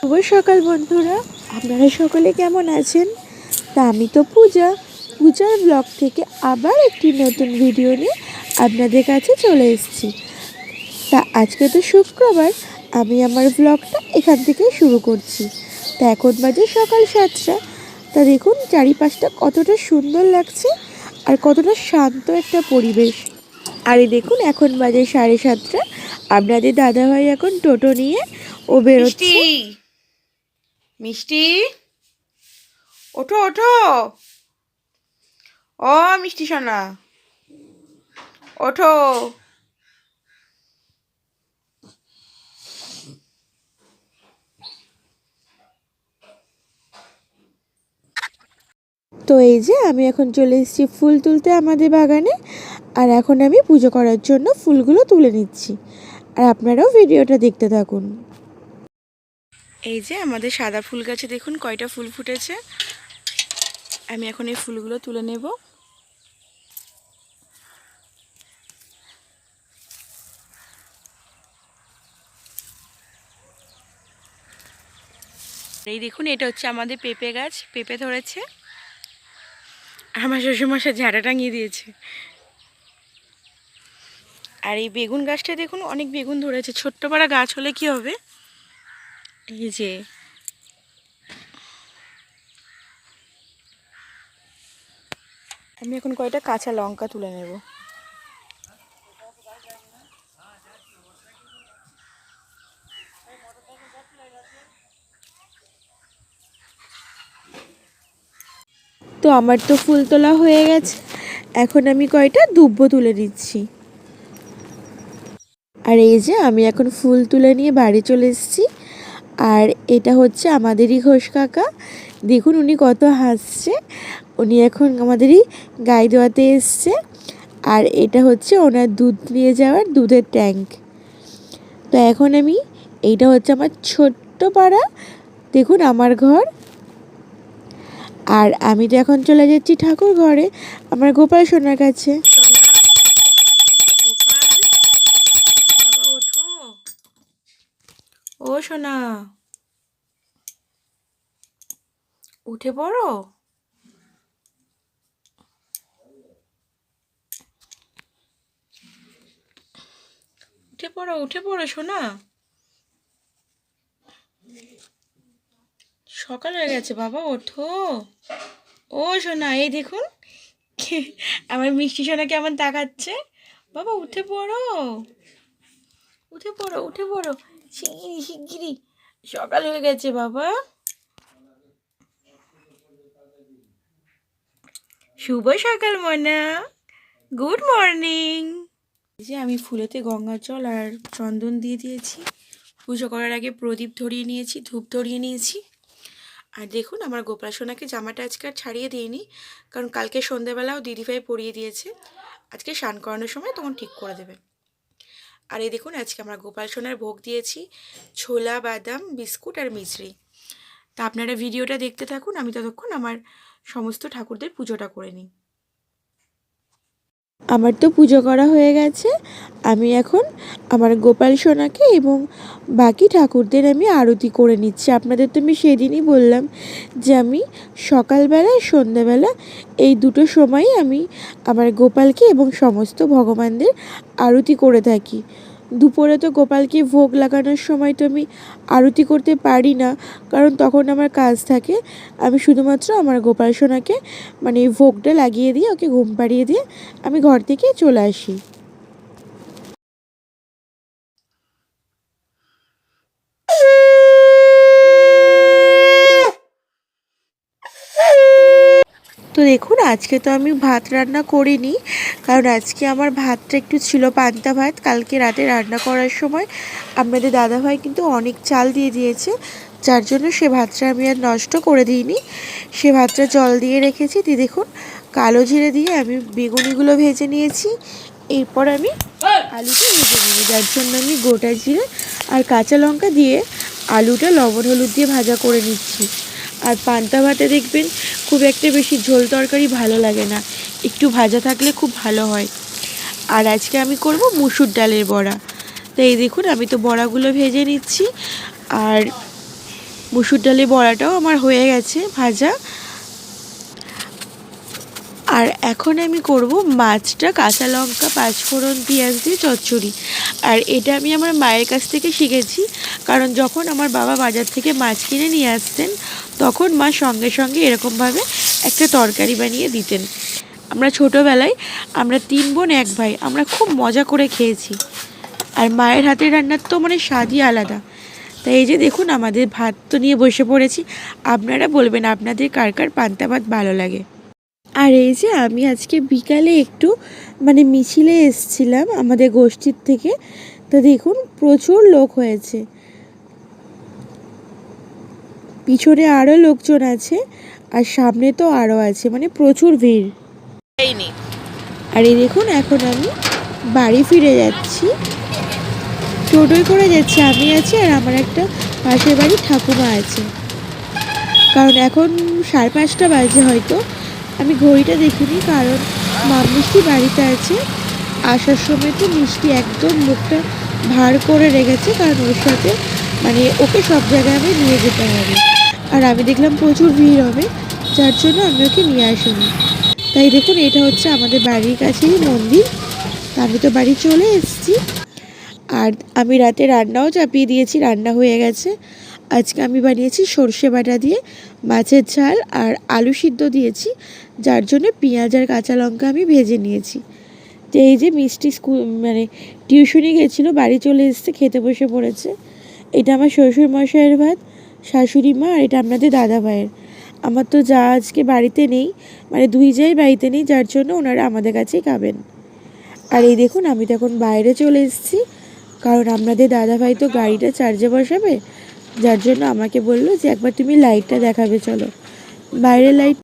শুভ সকাল বন্ধুরা, আপনারা সকলে কেমন আছেন? তা আমি তো পূজার ব্লগ থেকে আবার একটি নতুন ভিডিও নিয়ে আপনাদের কাছে চলে এসেছি। তা আজকে তো শুক্রবার, আমি আমার ব্লগটা এখান থেকে শুরু করছি। তা এখন বাজে সকাল 7টা। তা দেখুন চারিপাশটা কতটা সুন্দর লাগছে আর কতটা শান্ত একটা পরিবেশ। আর এই দেখুন এখন বাজে 7:30। আপনাদের দাদাভাই এখন টোটো নিয়ে ও বেরোচ্ছে। মিষ্টি, ওঠো ওঠো। ও মিষ্টি সোনা, ওঠো। তো এই যে আমি এখন চলে এসেছি ফুল তুলতে আমাদের বাগানে। আর এখন আমি পুজো করার জন্য ফুলগুলো তুলে নিচ্ছি, আর আপনারাও ভিডিওটা দেখতে থাকুন। এই যে আমাদের সাদা ফুল গাছে দেখুন কয়টা ফুল ফুটেছে। আমি এখন এই ফুলগুলো তুলে নেব। এই দেখুন এটা হচ্ছে আমাদের পেঁপে গাছ, পেঁপে ধরেছে। আমার শ্বশুরমশাই ঝাড়া টাঙিয়ে দিয়েছে। আর এই বেগুন গাছটা দেখুন অনেক বেগুন ধরেছে। ছোট্ট পাড়া গাছ হলে কি হবে, এই যে আমি এখন কয়টা কাঁচা লঙ্কা তুলে নেব। তো আমার তো ফুল তোলা হয়ে গেছে, এখন আমি কয়টা দুব্বো তুলে নিচ্ছি। আর এই যে আমি এখন ফুল তুলে নিয়ে বাড়ি চলে এসেছি। আর এটা হচ্ছে আমাদেরই ঘোষ কাকা। দেখুন উনি কত হাসছে। উনি এখন আমাদেরই গাই দোয়াতে এসছে। আর এটা হচ্ছে ওনার দুধ নিয়ে যাওয়ার দুধের ট্যাঙ্ক। তো এখন এইটা হচ্ছে আমার ছোট্ট পাড়া, দেখুন আমার ঘর। আর আমি তো এখন চলে যাচ্ছি ঠাকুর ঘরে, আমার গোপাল সোনার কাছে। বাবা ওঠো, ও সোনা, উঠে পড়ো। উঠে পড়ো, উঠে পড়ো সোনা। সকাল হয়ে গেছে বাবা, ওঠো। ও সোনা, এই দেখুন আমার মিষ্টি সোনা কেমন তাকাচ্ছে। বাবা উঠে পড়ো, উঠে পড়ো, উঠে পড়ো, শিগগিরি শিগগিরি। সকাল হয়ে গেছে বাবা। শুভ সকাল মনা, গুড মর্নিং। এই যে আমি ফুলেতে গঙ্গা জল আর চন্দন দিয়ে দিয়েছি। পুজো করার আগে প্রদীপ ধরিয়ে নিয়েছি, ধূপ ধরিয়ে নিয়েছি। আর দেখুন আমার গোপাল সোনাকে জামাটা আজকে আর ছাড়িয়ে দিইনি, কারণ কালকে সন্ধ্যেবেলাও দিদিভাই পরিয়ে দিয়েছে। আজকে স্নান করানোর সময় তখন ঠিক করে দেবে। আর এই দেখুন আজকে আমরা গোপাল সোনার ভোগ দিয়েছি ছোলা, বাদাম, বিস্কুট আর মিছরি। তা আপনারা ভিডিওটা দেখতে থাকুন, আমি ততক্ষণ আমার সমস্ত ঠাকুরদের পুজোটা করে নিই। আমার তো পুজো করা হয়ে গেছে। আমি এখন আমার গোপাল সোনাকে এবং বাকি ঠাকুরদের আমি আরতি করে নিচ্ছি। আপনাদের তো আমি সেদিনই বললাম যে আমি সকালবেলা সন্ধ্যাবেলা এই দুটো সময়ই আমি আমার গোপালকে এবং সমস্ত ভগবানদের আরতি করে থাকি। দুপুরে তো গোপালকে ভোগ লাগানোর সময় তো আমি আরতি করতে পারি না, কারণ তখন আমার কাজ থাকে। আমি শুধুমাত্র আমার গোপাল সোনাকে এই ভোগটা লাগিয়ে দিয়ে ওকে ঘুম পাড়িয়ে দিয়ে আমি ঘর থেকে চলে আসি। তো দেখুন আজকে তো আমি ভাত রান্না করিনি, কারণ আজকে আমার ভাতটা একটু ছিল পান্তা ভাত। কালকে রাতে রান্না করার সময় আপনাদের দাদাভাই কিন্তু অনেক চাল দিয়ে দিয়েছে, যার জন্য সে ভাতটা আমি আর নষ্ট করে দিইনি। সে ভাতটা জল দিয়ে রেখেছি। দেখুন কালো জিরে দিয়ে আমি বেগুনিগুলো ভেজে নিয়েছি। এরপর আমি আলুটা ভেজে নিই, যার জন্য আমি গোটা জিরে আর কাঁচা লঙ্কা দিয়ে আলুটা লবণ হলুদ দিয়ে ভাজা করে নিচ্ছি। আর পান্তা ভাতে দেখবেন খুব একটা বেশি ঝোল তরকারি ভালো লাগে না, একটু ভাজা থাকলে খুব ভালো হয়। আর আজকে আমি করব মুসুর ডালের বড়া। তো এই দেখুন আমি তো বড়াগুলো ভেজে নিচ্ছি। আর মুসুর ডালের বড়াটাও আমার হয়ে গেছে ভাজা। আর এখন আমি করব মাছটা কাঁচা লঙ্কা, পাঁচফোড়ন, পেঁয়াজ দিয়ে চচ্চড়ি। আর এটা আমি আমার মায়ের কাছ থেকে শিখেছি, কারণ যখন আমার বাবা বাজার থেকে মাছ কিনে নিয়ে আসতেন তখন মা সঙ্গে সঙ্গে এরকমভাবে একটা তরকারি বানিয়ে দিতেন। আমরা ছোটোবেলায় আমরা 3 বোন 1 ভাই, আমরা খুব মজা করে খেয়েছি। আর মায়ের হাতের রান্নার তো মানে স্বাদই আলাদা। তাই এই যে দেখুন আমাদের ভাত তো নিয়ে বসে পড়েছি। আপনারা বলবেন আপনাদের কার কার পান্তা ভাত ভালো লাগে। আর এই যে আমি আজকে বিকালে একটু মানে মিছিলে এসেছিলাম আমাদের গোষ্ঠীর থেকে। তো দেখুন প্রচুর লোক হয়েছে, পিছনে আরও লোকজন আছে আর সামনে তো আরও আছে, মানে প্রচুর ভিড়। আর এই দেখুন এখন আমি বাড়ি ফিরে যাচ্ছি, টোটোয় করে যাচ্ছি। আমি আছি আর আমার একটা পাশের বাড়ি ঠাকুমা আছে। কারণ এখন 5:30 বাজে হয়তো, আমি ঘড়িটা দেখিনি, কারণ মা মিষ্টি বাড়িতে আছে। আসার সময় তো মিষ্টি একদম মুখটা ভার করে রেখেছে, কারণ ওর সাথে মানে ওকে সব জায়গায় আমি নিয়ে যেতে হবে। আর আমি দেখলাম প্রচুর ভিড় হবে, যার জন্য আমি ওকে নিয়ে আসিনি। তাই দেখুন এটা হচ্ছে আমাদের বাড়ির কাছেই মন্দির। তা আমি তো বাড়ি চলে এসেছি। আর আমি রাতে রান্নাও চাপিয়ে দিয়েছি, রান্না হয়ে গেছে। আজকে আমি বানিয়েছি সর্ষে বাটা দিয়ে মাছের ঝাল আর আলু সিদ্ধ দিয়েছি, যার জন্য পেঁয়াজ আর কাঁচা লঙ্কা আমি ভেজে নিয়েছি। তো এই যে মিষ্টি মানে টিউশনি গেছিলো, বাড়ি চলে এসছে, খেতে বসে পড়েছে। এটা আমার শ্বশুর মশাইয়ের ভাত, শাশুড়ি মা, আর এটা আপনাদের দাদা ভাইয়ের। আমার তো যা আজকে বাড়িতে নেই, মানে 2 জায়গায় বাড়িতে নেই, যার জন্য ওনারা আমাদের কাছেই খাবেন। আর এই দেখুন আমি তো এখন বাইরে চলে এসেছি, কারণ আপনাদের দাদাভাই তো গাড়িটা চার্জে বসাবে, যার জন্য আমাকে বললো যে একবার তুমি লাইটটা দেখাবে, চলো। বাইরের লাইট